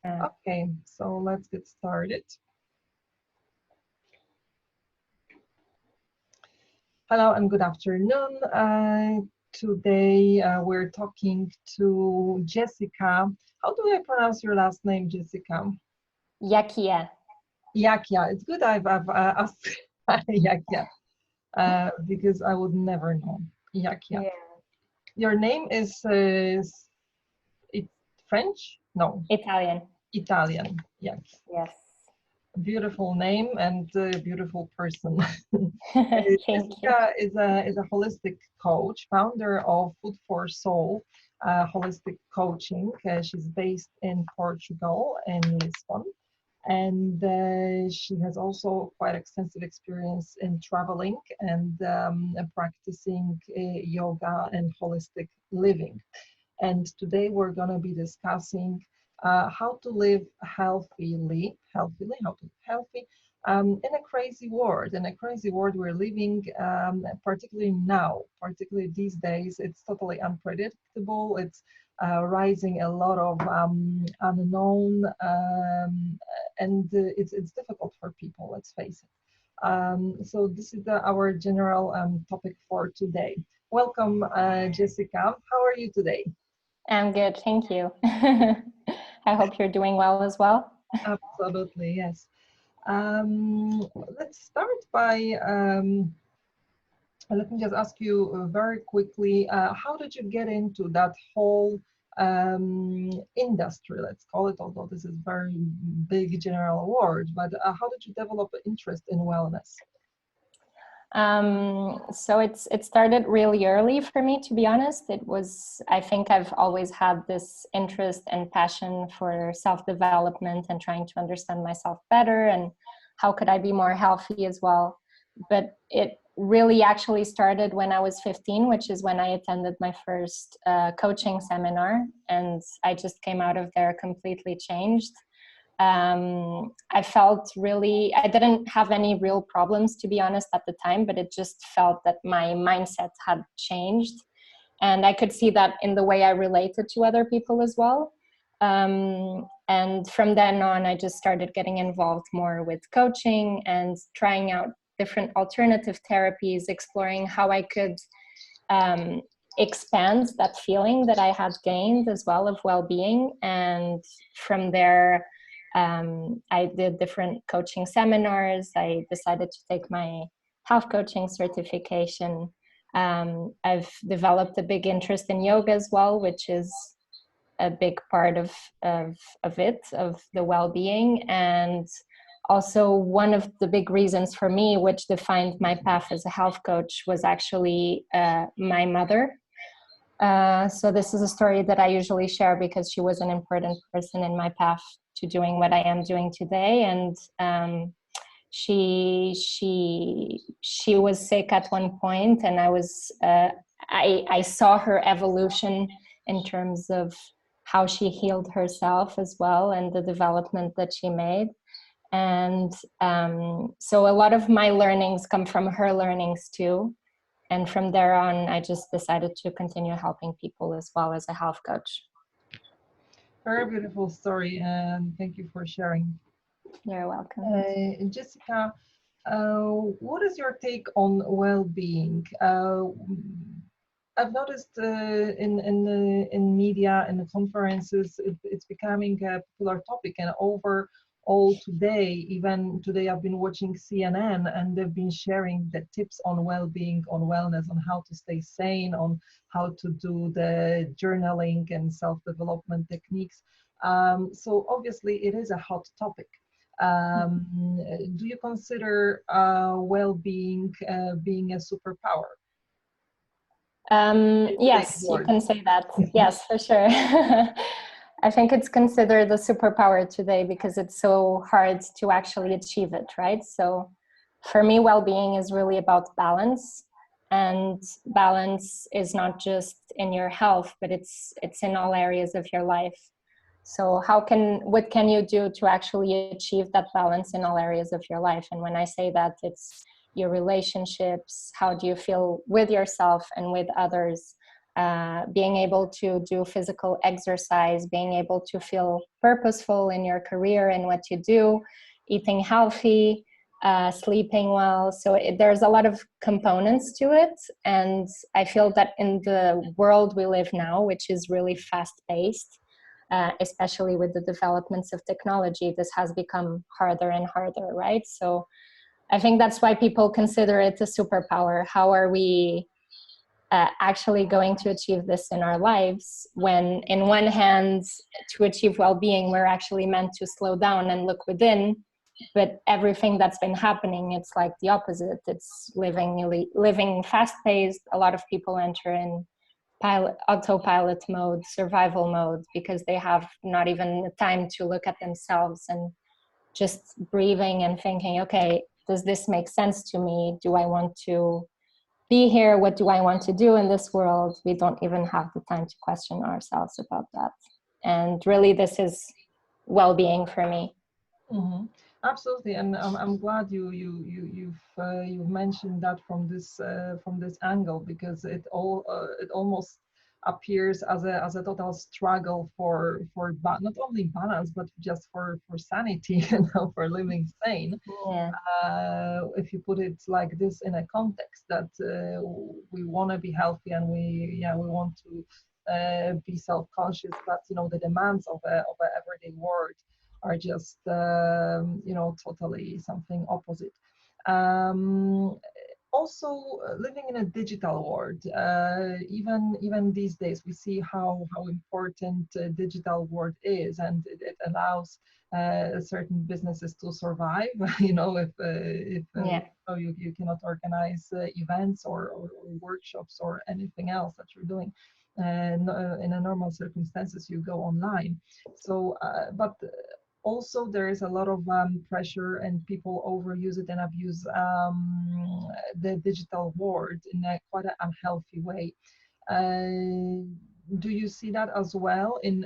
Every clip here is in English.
Yeah. Okay, so let's get started. Hello and good afternoon. Today we're talking to Jessica. How do I pronounce your last name, Jessica? Iachia. Iachia. It's good I've asked Iachia because I would never know. Iachia. Yeah. Your name is it's French? No, Italian. Italian. Yeah. Yes. Beautiful name and beautiful person. Thank you. Jessica is a holistic coach, founder of Food for Soul Holistic Coaching. She's based in Portugal, in Lisbon, and she has also quite extensive experience in traveling and practicing yoga and holistic living. And today we're going to be discussing how to live healthily, how to live healthy in a crazy world. In a crazy world we're living, particularly now, particularly these days, it's totally unpredictable. It's rising a lot of unknown, and it's difficult for people. Let's face it. So this is our general topic for today. Welcome, Jessica. How are you today? I'm good. Thank you. I hope you're doing well as well. Absolutely, yes. Um, let's start by let me just ask you very quickly, how did you get into that whole industry, let's call it, although this is very big general word, but how did you develop an interest in wellness? So it started really early for me, to be honest. I think I've always had this interest and passion for self-development and trying to understand myself better and how could I be more healthy as well. But it really actually started when I was 15, which is when I attended my first coaching seminar, and I just came out of there completely changed. I felt really, I didn't have any real problems, to be honest, at the time, but it just felt that my mindset had changed. And I could see that in the way I related to other people as well. And from then on, I just started getting involved more with coaching and trying out different alternative therapies, exploring how I could expand that feeling that I had gained as well of well-being. And from there, I did different coaching seminars. I decided to take my health coaching certification. I've developed a big interest in yoga as well, which is a big part of the well-being. And also one of the big reasons for me, which defined my path as a health coach, was actually my mother. So this is a story that I usually share because she was an important person in my path to doing what I am doing today. And she was sick at one point, and I saw her evolution in terms of how she healed herself as well and the development that she made. And so a lot of my learnings come from her learnings too. And from there on, I just decided to continue helping people as well as a health coach. Very beautiful story, and thank you for sharing. You're welcome. Jessica, what is your take on well-being? I've noticed in media and the conferences, it's becoming a popular topic, and overall today, even today, I've been watching CNN, and they've been sharing the tips on well-being, on wellness, on how to stay sane, on how to do the journaling and self-development techniques. So obviously, it is a hot topic. Um, do you consider well-being being a superpower in today's Yes, you world? can say that. Yes, for sure. I think it's considered a superpower today because it's so hard to actually achieve it, right? So for me, well-being is really about balance. And balance is not just in your health, but it's in all areas of your life. So what can you do to actually achieve that balance in all areas of your life? And when I say that, it's your relationships, how do you feel with yourself and with others, being able to do physical exercise, being able to feel purposeful in your career and what you do, eating healthy, sleeping well. So there's a lot of components to it. And I feel that in the world we live now, which is really fast-paced, especially with the developments of technology, this has become harder and harder, right? So I think that's why people consider it a superpower. How are we actually going to achieve this in our lives when, in one hand, to achieve well-being, we're actually meant to slow down and look within, but everything that's been happening, it's like the opposite. It's living fast-paced. A lot of people enter in autopilot mode, survival mode, because they have not even the time to look at themselves and just breathing and thinking, okay, does this make sense to me? Do I want to be here? What do I want to do in this world? We don't even have the time to question ourselves about that. And really, this is well-being for me. Mm-hmm. Absolutely, and I'm glad you've mentioned that from this angle, because it almost appears as a total struggle for not only balance but just for sanity, for living sane. Yeah. If you put it like this in a context that we want to be healthy and we want to be self-conscious, but the demands of a everyday world are just totally something opposite. Um, Also, living in a digital world, even these days, we see how important digital world is, and it allows certain businesses to survive. If Yeah. so you cannot organize events or workshops or anything else that you're doing. In a normal circumstances, you go online. So, but also there is a lot of pressure, and people overuse it and abuse the digital world in a quite an unhealthy way. Uh, do you see that as well in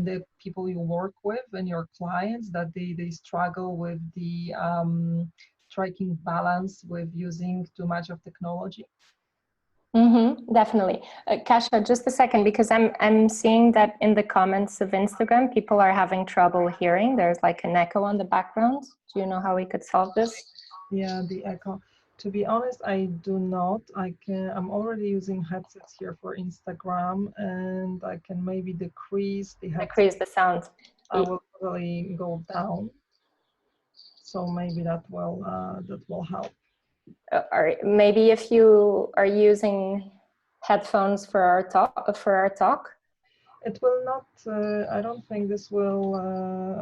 the people you work with and your clients, that they struggle with the striking balance with using too much of technology? Mm-hmm, definitely. Kasia, just a second, because I'm seeing that in the comments of Instagram, people are having trouble hearing. There's like an echo on the background. Do you know how we could solve this? Yeah, the echo. To be honest, I do not. I'm already using headsets here for Instagram, and I can maybe decrease the headset. Decrease the sound. I will probably go down. So maybe that will help. Or maybe if you are using headphones for our talk. It will not. I don't think this will.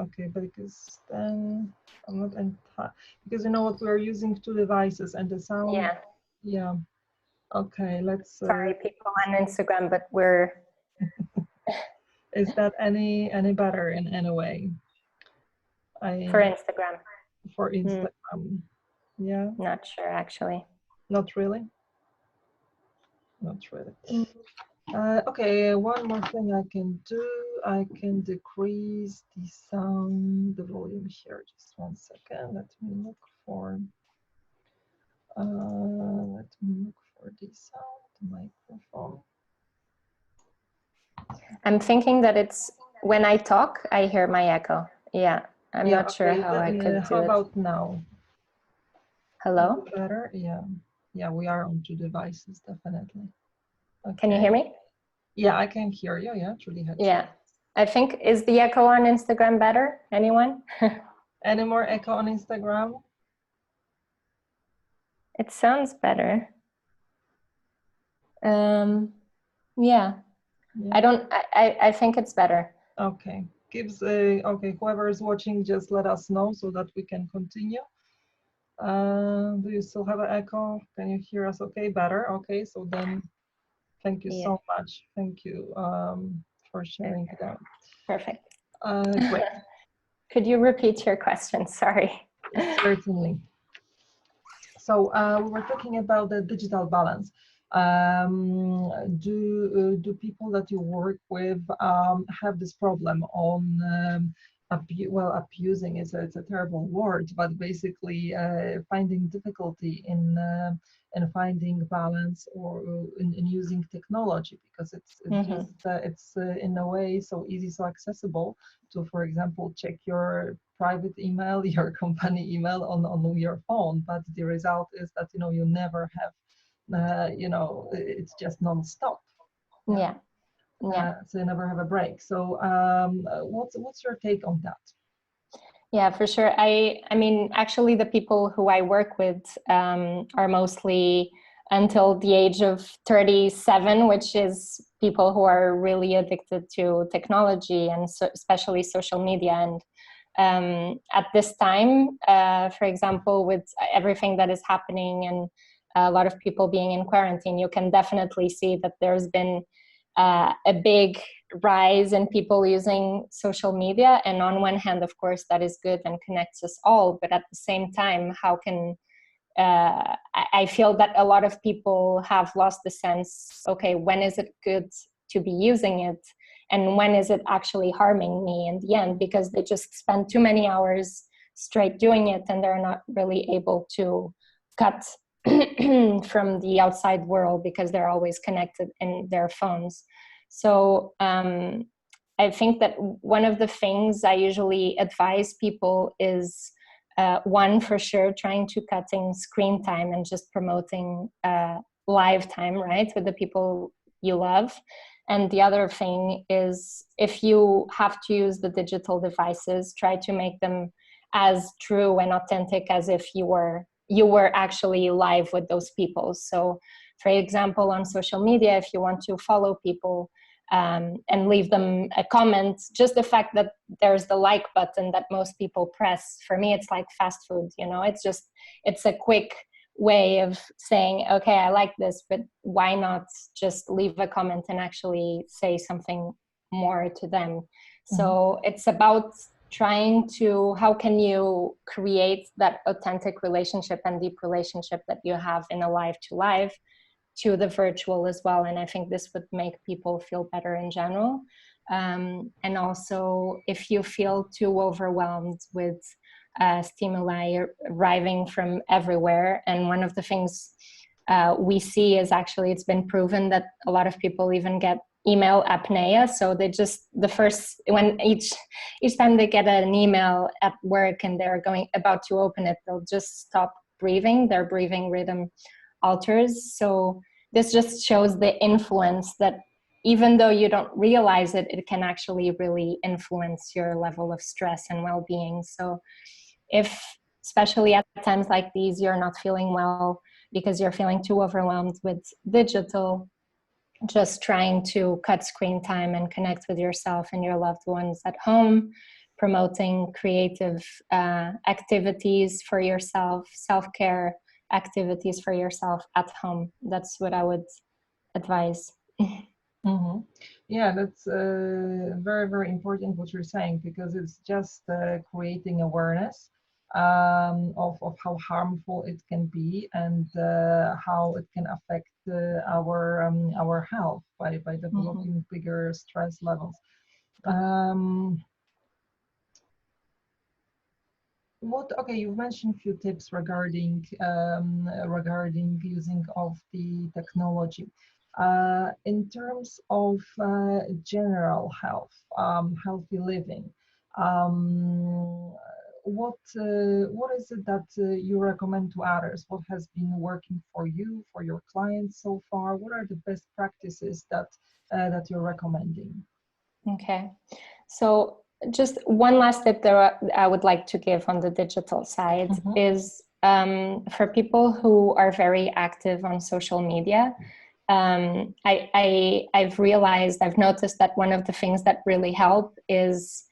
Okay, because then I'm not entirely, because you know what, we are using two devices and the sound. Yeah. Yeah. Okay. Let's. Sorry, people on Instagram, but we're. Is that any better in any way? For Instagram. For Instagram. Yeah. Not sure, actually. Not really. Not really. Okay, one more thing I can do. I can decrease the sound, the volume here. Just 1 second. Let me look for. Let me look for the sound, the microphone. I'm thinking that it's when I talk, I hear my echo. Yeah, I'm not sure how I could do it. How about now? Hello? Better? Yeah. Yeah, we are on two devices, definitely. Okay. Can you hear me? Yeah, I can hear you. Yeah, truly. Yeah. I think, is the echo on Instagram better? Anyone? Any more echo on Instagram? It sounds better. Yeah. I think it's better. Okay. Okay, whoever is watching, just let us know so that we can continue. Do you still have an echo? Can you hear us okay? Better. Okay, so then thank you so much. Thank you for sharing that. Perfect. Great. Could you repeat your question? Sorry. Certainly. So we were talking about the digital balance. Do people that you work with have this problem on abusing is it's a terrible word, but basically finding difficulty in finding balance or in using technology, because it's Mm-hmm. just it's in a way so easy, so accessible to, for example, check your private email, your company email on your phone, but the result is that you never have it's just non-stop. Yeah. Yeah. Yeah. So you never have a break. So what's your take on that? Yeah, for sure. I mean, actually, the people who I work with are mostly until the age of 37, which is people who are really addicted to technology and especially social media. And at this time, for example, with everything that is happening and a lot of people being in quarantine, you can definitely see that there's been a big rise in people using social media. And on one hand, of course, that is good and connects us all. But at the same time, how can I feel that a lot of people have lost the sense, okay, when is it good to be using it? And when is it actually harming me in the end? Because they just spend too many hours straight doing it and they're not really able to cut from the outside world because they're always connected in their phones. So I think that one of the things I usually advise people is one, for sure, trying to cutting screen time and just promoting live time, right, with the people you love. And the other thing is, if you have to use the digital devices, try to make them as true and authentic as if you were actually live with those people. So, for example, on social media, if you want to follow people and leave them a comment, just the fact that there's the like button that most people press, for me, it's like fast food, it's a quick way of saying, okay, I like this, but why not just leave a comment and actually say something more to them? Mm-hmm. So it's about trying to, how can you create that authentic relationship and deep relationship that you have in a live to live to the virtual as well. And I think this would make people feel better in general. And also, if you feel too overwhelmed with stimuli arriving from everywhere, and one of the things we see is actually, it's been proven that a lot of people even get email apnea. So they just, when each time they get an email at work and they're about to open it, they'll just stop breathing. Their breathing rhythm alters. So this just shows the influence that, even though you don't realize it, it can actually really influence your level of stress and well-being. So if, especially at times like these, you're not feeling well because you're feeling too overwhelmed with digital, just trying to cut screen time and connect with yourself and your loved ones at home, promoting creative activities for yourself, self-care activities for yourself at home. That's what I would advise. Mm-hmm. Yeah, that's very, very important what you're saying, because it's just creating awareness of how harmful it can be, and how it can affect our health by developing bigger stress levels. Okay, you've mentioned a few tips regarding using of the technology. In terms of general health, healthy living, what is it that you recommend to others? What has been working for you, for your clients so far? What are the best practices that you're recommending? Okay, so just one last tip that I would like to give on the digital side is for people who are very active on social media. I've realized, I've noticed that one of the things that really help is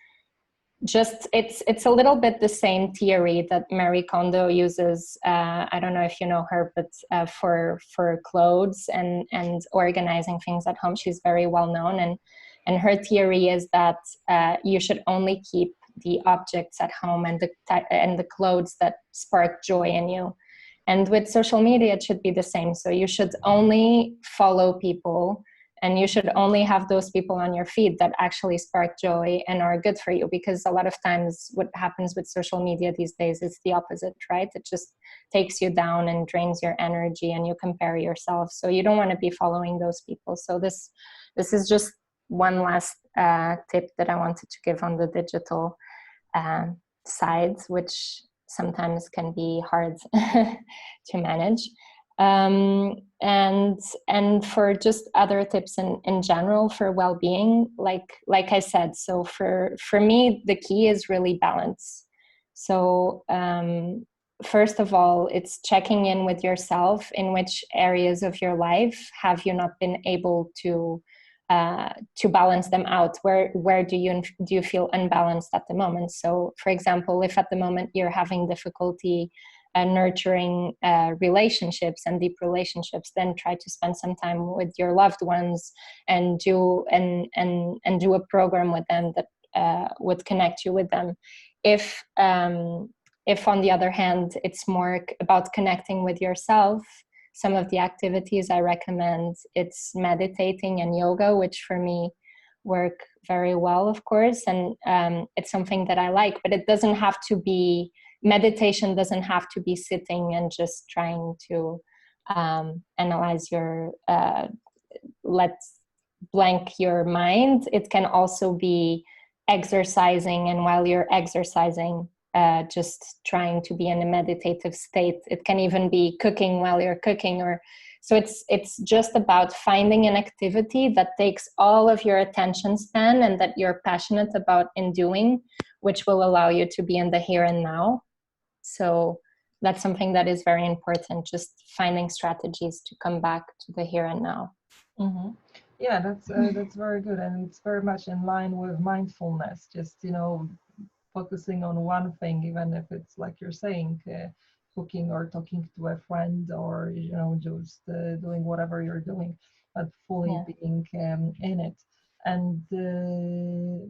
just, it's a little bit the same theory that Marie Kondo uses. I don't know if you know her, but for clothes and organizing things at home, she's very well known. And her theory is that you should only keep the objects at home and the clothes that spark joy in you. And with social media, it should be the same. So you should only follow people And you should only have those people on your feed that actually spark joy and are good for you, because a lot of times what happens with social media these days is the opposite, right? It just takes you down and drains your energy, and you compare yourself. So you don't want to be following those people. So this is just one last tip that I wanted to give on the digital sides, which sometimes can be hard to manage. And for just other tips in general for well-being, like I said, so for me the key is really balance. So first of all, it's checking in with yourself. In which areas of your life have you not been able to balance them out? Where do you feel unbalanced at the moment? So for example, if at the moment you're having difficulty nurturing relationships and deep relationships, then try to spend some time with your loved ones and do a program with them that would connect you with them. If on the other hand it's more about connecting with yourself, some of the activities I recommend, it's meditating and yoga, which for me work very well, of course, and it's something that I like. But it doesn't have to be, meditation doesn't have to be sitting and just trying to analyze your let's blank your mind. It can also be exercising, and while you're exercising, just trying to be in a meditative state. It can even be cooking while you're cooking, or so it's just about finding an activity that takes all of your attention span and that you're passionate about in doing, which will allow you to be in the here and now. So that's something that is very important, just finding strategies to come back to the here and now. Mm-hmm. Yeah, that's very good, and it's very much in line with mindfulness. Just focusing on one thing, even if it's like you're saying, cooking or talking to a friend, or just doing whatever you're doing, but fully being in it. And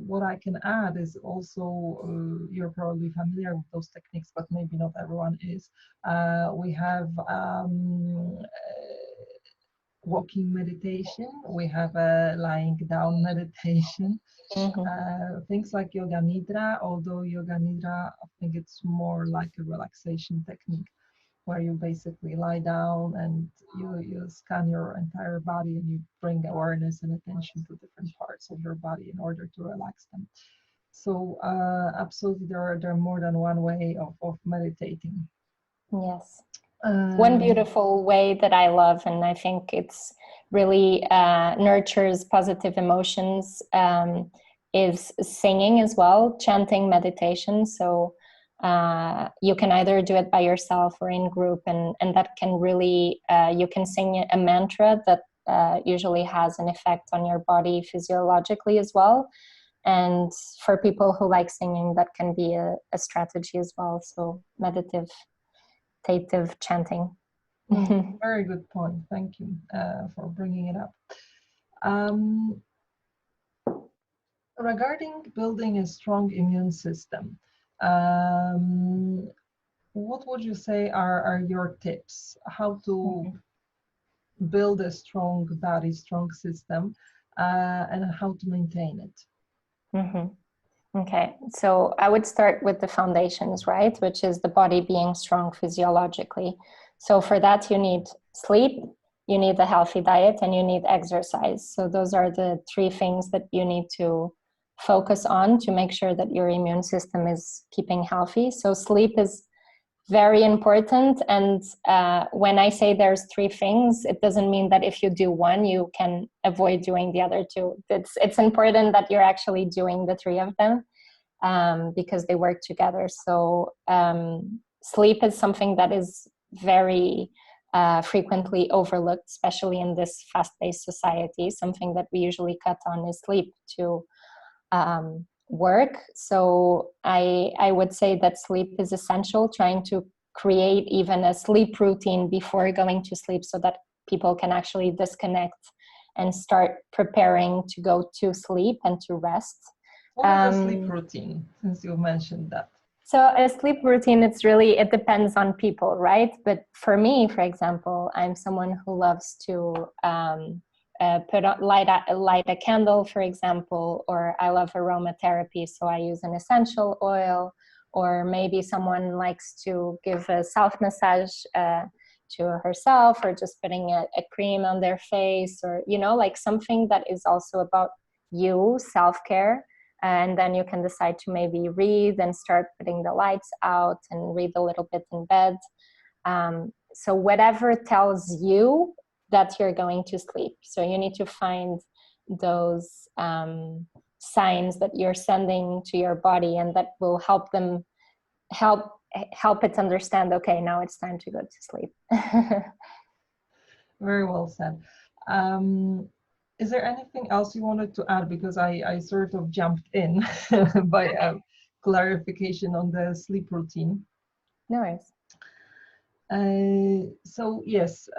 what I can add is also, you're probably familiar with those techniques, but maybe not everyone is. We have walking meditation, we have a lying down meditation. Things like yoga nidra, although yoga nidra, I think it's more like a relaxation technique where you basically lie down and you scan your entire body and you bring awareness and attention to different parts of your body in order to relax them. So absolutely, there are more than one way of meditating. Yes. One beautiful way that I love, and I think it's really nurtures positive emotions, is singing as well, chanting meditation. So you can either do it by yourself or in group, and that can really, you can sing a mantra that usually has an effect on your body physiologically as well. And for people who like singing, that can be a strategy as well. So meditative chanting. Very good point. Thank you for bringing it up. Regarding building a strong immune system, what would you say are your tips? How to build a strong body, strong system, and how to maintain it? Okay, so I would start with the foundations, right? Which is the body being strong physiologically. So for that, you need sleep, you need a healthy diet, and you need exercise. So those are the three things that you need to focus on to make sure that your immune system is keeping healthy. So sleep is very important. And when I say there's three things, it doesn't mean that if you do one, you can avoid doing the other two. It's important that you're actually doing the three of them because they work together. So sleep is something that is very frequently overlooked, especially in this fast-paced society. Something that we usually cut on is sleep to work. So I would say that sleep is essential, trying to create even a sleep routine before going to sleep so that people can actually disconnect and start preparing to go to sleep and to rest. What is a sleep routine, since you mentioned that? So a sleep routine, it depends on people, right? But for me, for example, I'm someone who loves to light a candle, for example, or I love aromatherapy, so I use an essential oil, or maybe someone likes to give a self massage to herself, or just putting a cream on their face, or, you know, like something that is also about you, self-care. And then you can decide to maybe read and start putting the lights out and read a little bit in bed. So whatever tells you that you're going to sleep. So you need to find those signs that you're sending to your body, and that will help them help it understand, okay, now it's time to go to sleep. Very well said. Is there anything else you wanted to add? Because I sort of jumped in by clarification on the sleep routine. No worries. So yes,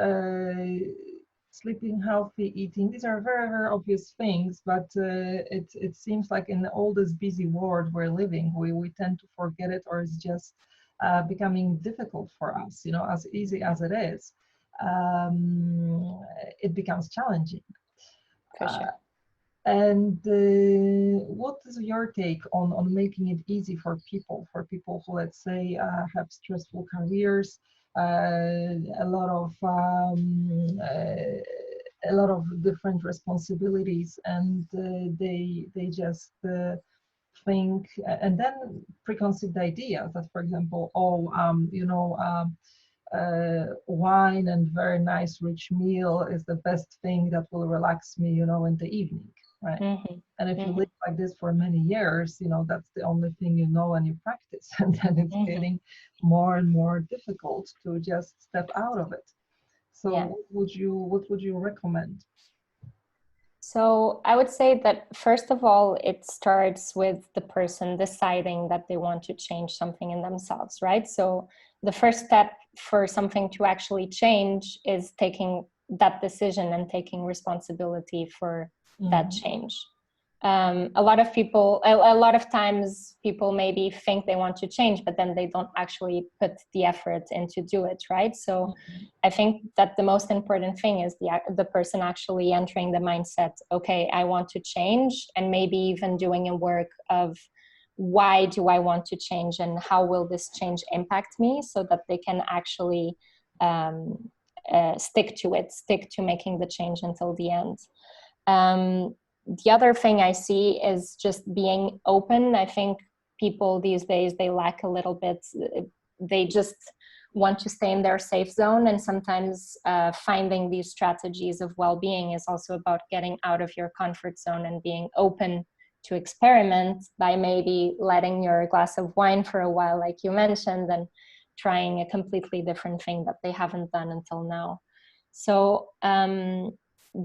sleeping, healthy eating, these are very, very obvious things, but it seems like in all this busy world we're living, we tend to forget it, or it's just becoming difficult for us, you know, as easy as it is. It becomes challenging. For sure. And what is your take on making it easy for people who, let's say, have stressful careers, a lot of different responsibilities, and they just think, and then preconceived ideas that, for example, wine and very nice rich meal is the best thing that will relax me, you know, in the evening, right? Mm-hmm. And if you live like this for many years, you know, that's the only thing you know and you practice, and then it's getting more and more difficult to just step out of it. So Yeah. what would you recommend? So I would say that first of all, it starts with the person deciding that they want to change something in themselves, right? So the first step for something to actually change is taking that decision and taking responsibility for that change. A lot of times people maybe think they want to change, but then they don't actually put the effort in to do it, right? So I think that the most important thing is the person actually entering the mindset, okay, I want to change, and maybe even doing a work of why do I want to change and how will this change impact me, so that they can actually stick to making the change until the end. The other thing I see is just being open. I think people these days, they lack a little bit. They just want to stay in their safe zone. And sometimes finding these strategies of well-being is also about getting out of your comfort zone and being open to experiment by maybe letting your glass of wine for a while, like you mentioned, and trying a completely different thing that they haven't done until now. So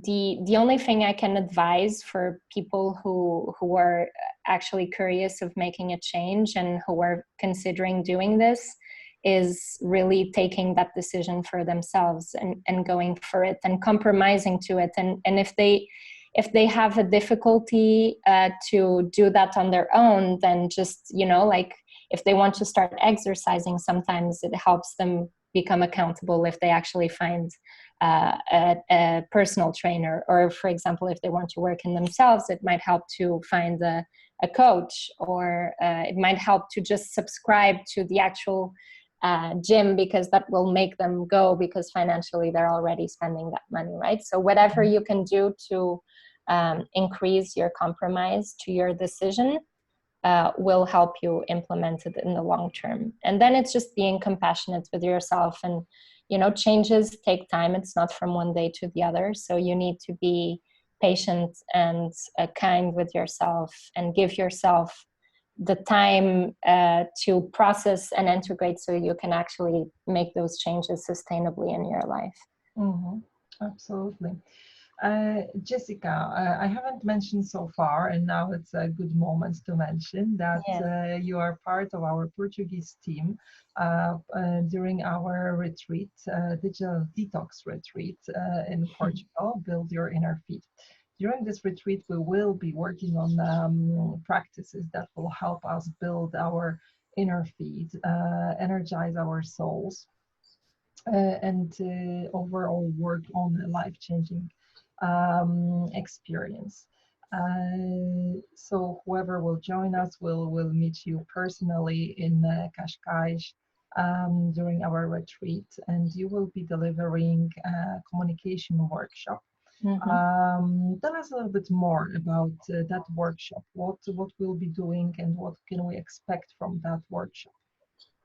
the only thing I can advise for people who are actually curious of making a change and who are considering doing this is really taking that decision for themselves and going for it and compromising to it. And if they have a difficulty to do that on their own, then just, you know, like if they want to start exercising, sometimes it helps them become accountable if they actually find a personal trainer, or for example, if they want to work in themselves, it might help to find a coach, or it might help to just subscribe to the actual gym, because that will make them go, because financially they're already spending that money, right? So whatever you can do to increase your compromise to your decision will help you implement it in the long term. And then it's just being compassionate with yourself. And, you know, changes take time. It's not from one day to the other. So you need to be patient and kind with yourself, and give yourself the time to process and integrate, so you can actually make those changes sustainably in your life. Absolutely. Jessica, I haven't mentioned so far, and now it's a good moment to mention that you are part of our Portuguese team during our retreat, digital detox retreat in Portugal, Build Your Inner Feet. During this retreat, we will be working on practices that will help us build our inner feet, energize our souls, and overall work on life-changing experience. So whoever will join us will meet you personally in Cascais during our retreat, and you will be delivering a communication workshop. Mm-hmm. Tell us a little bit more about that workshop. What we'll be doing and what can we expect from that workshop?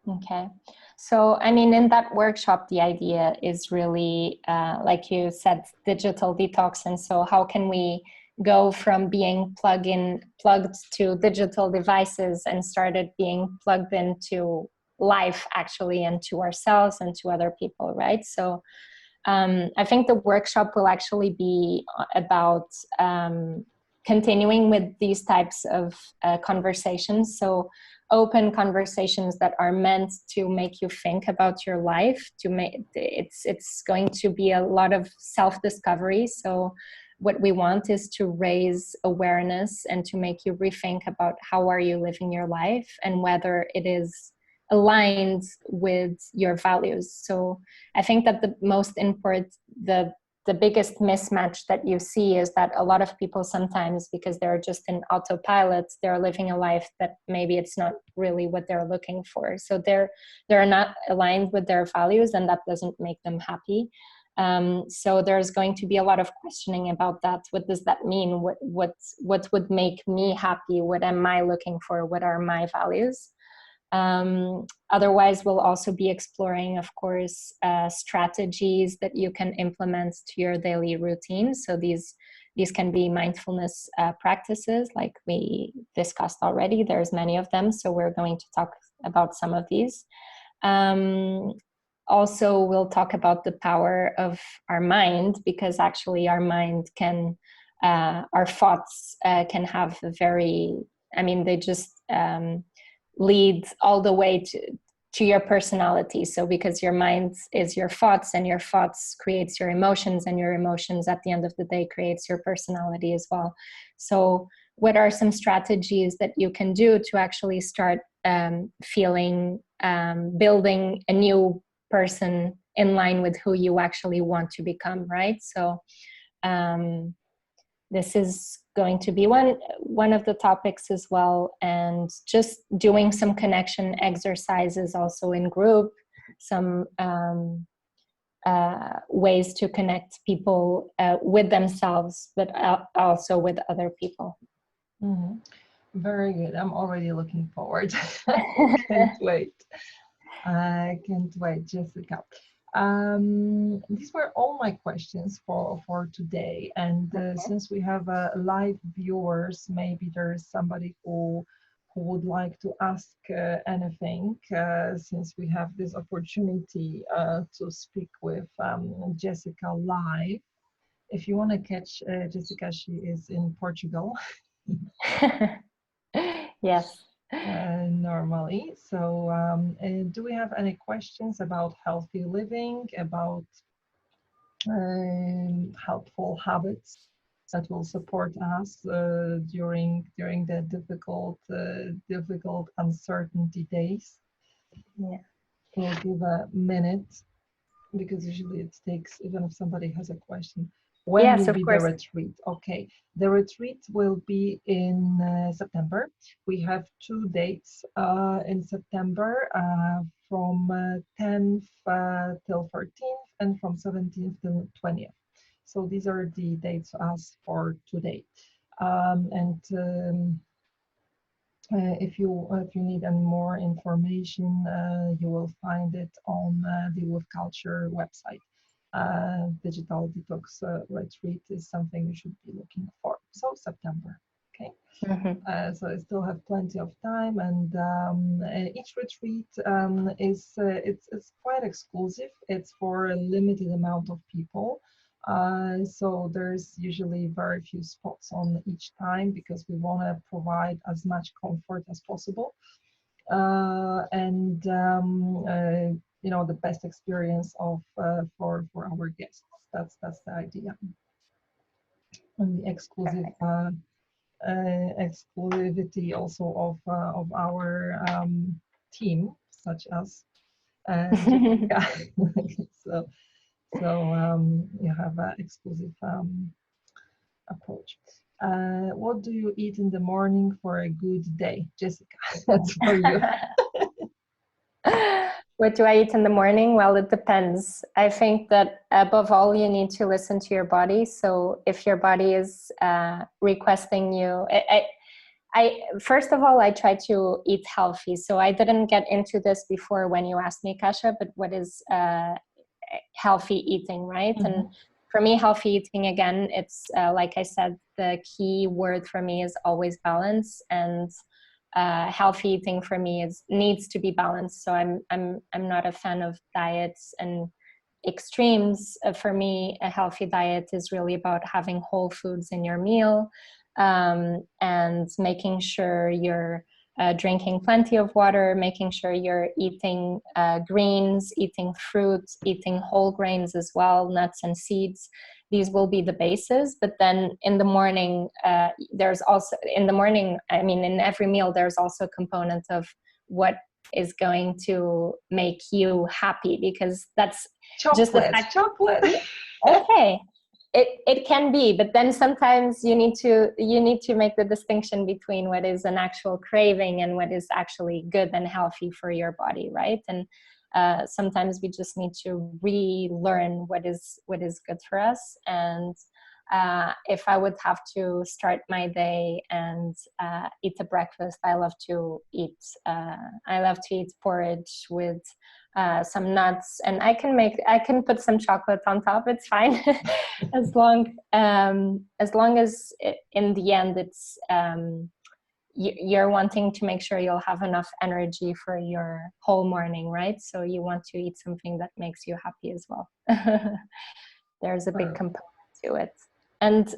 Okay. So, I mean, in that workshop, the idea is really, like you said, digital detox. And so how can we go from being plugged to digital devices and started being plugged into life actually, and to ourselves and to other people, right? So I think the workshop will actually be about continuing with these types of conversations. So open conversations that are meant to make you think about your life. To make it's going to be a lot of self-discovery. So what we want is to raise awareness and to make you rethink about how are you living your life and whether it is aligned with your values. So I think that the most important, the biggest mismatch that you see is that a lot of people sometimes, because they're just in autopilot, they're living a life that maybe it's not really what they're looking for. So they're not aligned with their values, and that doesn't make them happy. So there's going to be a lot of questioning about that. What does that mean? What would make me happy? What am I looking for? What are my values? Otherwise, we'll also be exploring, of course, strategies that you can implement to your daily routine. So these can be mindfulness practices, like we discussed already. There's many of them, so we're going to talk about some of these. Also, we'll talk about the power of our mind, because actually our mind can, our thoughts can have a very, I mean, they just lead all the way to your personality. So because your mind is your thoughts, and your thoughts creates your emotions, and your emotions at the end of the day creates your personality as well. So what are some strategies that you can do to actually start feeling, building a new person in line with who you actually want to become, right? So this is going to be one of the topics as well, and just doing some connection exercises also in group, some ways to connect people with themselves, but also with other people. Mm-hmm. Very good. I'm already looking forward. Can't wait. I can't wait, Jessica. These were all my questions for today. And since we have live viewers, maybe there's somebody who would like to ask anything, since we have this opportunity to speak with Jessica live. If you want to catch Jessica, she is in Portugal. Yes. Normally. So, do we have any questions about healthy living, about helpful habits that will support us during the difficult uncertainty days? Yeah. We'll give a minute, because usually it takes, even if somebody has a question. When Yes, will of be the course. retreat? Okay, the retreat will be in September. We have two dates in September, from 10th till 13th, and from 17th till 20th. So these are the dates as for today. And if you need any more information, you will find it on the With Culture website. Digital detox retreat is something you should be looking for. So September, okay. Mm-hmm. So I still have plenty of time, and each retreat it's quite exclusive. It's for a limited amount of people. So there's usually very few spots on each time, because we want to provide as much comfort as possible, and the best experience of for our guests. That's the idea, and the exclusivity also of our team, such as Jessica. So So you have an exclusive approach. What do you eat in the morning for a good day, Jessica? That's for you. What do I eat in the morning? Well, it depends. I think that above all, you need to listen to your body. So if your body is requesting you, I first of all, I try to eat healthy. So I didn't get into this before when you asked me, Kasha, but what is healthy eating, right? Mm-hmm. And for me, healthy eating, again, it's like I said, the key word for me is always balance. And healthy eating for me needs to be balanced. So I'm not a fan of diets and extremes. For me, a healthy diet is really about having whole foods in your meal, and making sure you're drinking plenty of water, making sure you're eating greens, eating fruits, eating whole grains as well, nuts and seeds. These will be the bases. But then in the morning, there's also, in the morning, I mean, in every meal, there's also a component of what is going to make you happy, because that's just the fact. Chocolate. Okay, it can be, but then sometimes you need to make the distinction between what is an actual craving and what is actually good and healthy for your body, right? And sometimes we just need to relearn what is good for us. And if I would have to start my day and eat a breakfast, I love to eat porridge with some nuts, and I can put some chocolate on top. It's fine, as long as in the end it's you're wanting to make sure you'll have enough energy for your whole morning, right? So you want to eat something that makes you happy as well. There's a big component to it. And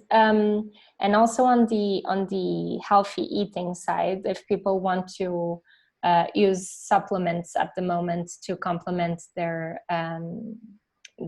also on the healthy eating side, if people want to use supplements at the moment to complement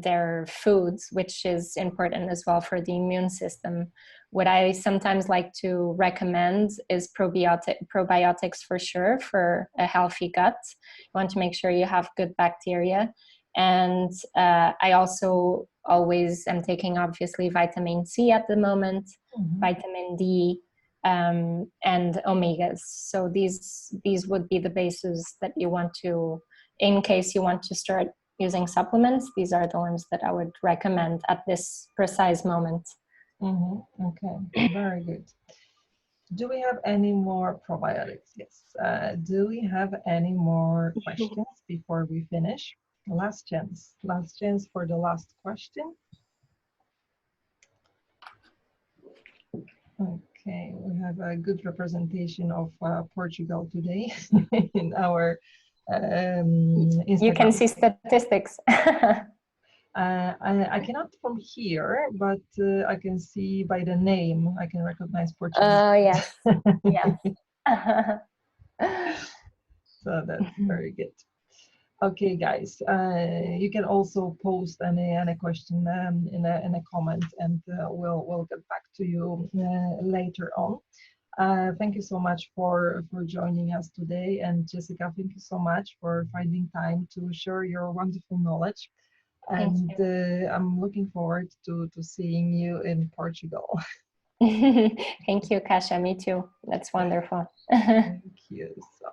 their foods, which is important as well for the immune system, what I sometimes like to recommend is probiotics for sure, for a healthy gut. You want to make sure you have good bacteria. And I also always am taking, obviously, vitamin C at the moment, vitamin D, and omegas. So these would be the bases that you want to, in case you want to start using supplements, these are the ones that I would recommend at this precise moment. Okay, very good. Do we have any more probiotics? Yes. Do we have any more questions before we finish? Last chance for the last question. Okay, we have a good representation of Portugal today in our Instagram. You can see statistics. I cannot from here, but I can see by the name. I can recognize Portuguese. Oh, yes. Yes. So that's very good. Okay, guys, you can also post any question in a comment, and we'll get back to you later on. Thank you so much for joining us today, and Jessica, thank you so much for finding time to share your wonderful knowledge. And I'm looking forward to seeing you in Portugal. Thank you, Kasha. Me too. That's wonderful. Thank you. So.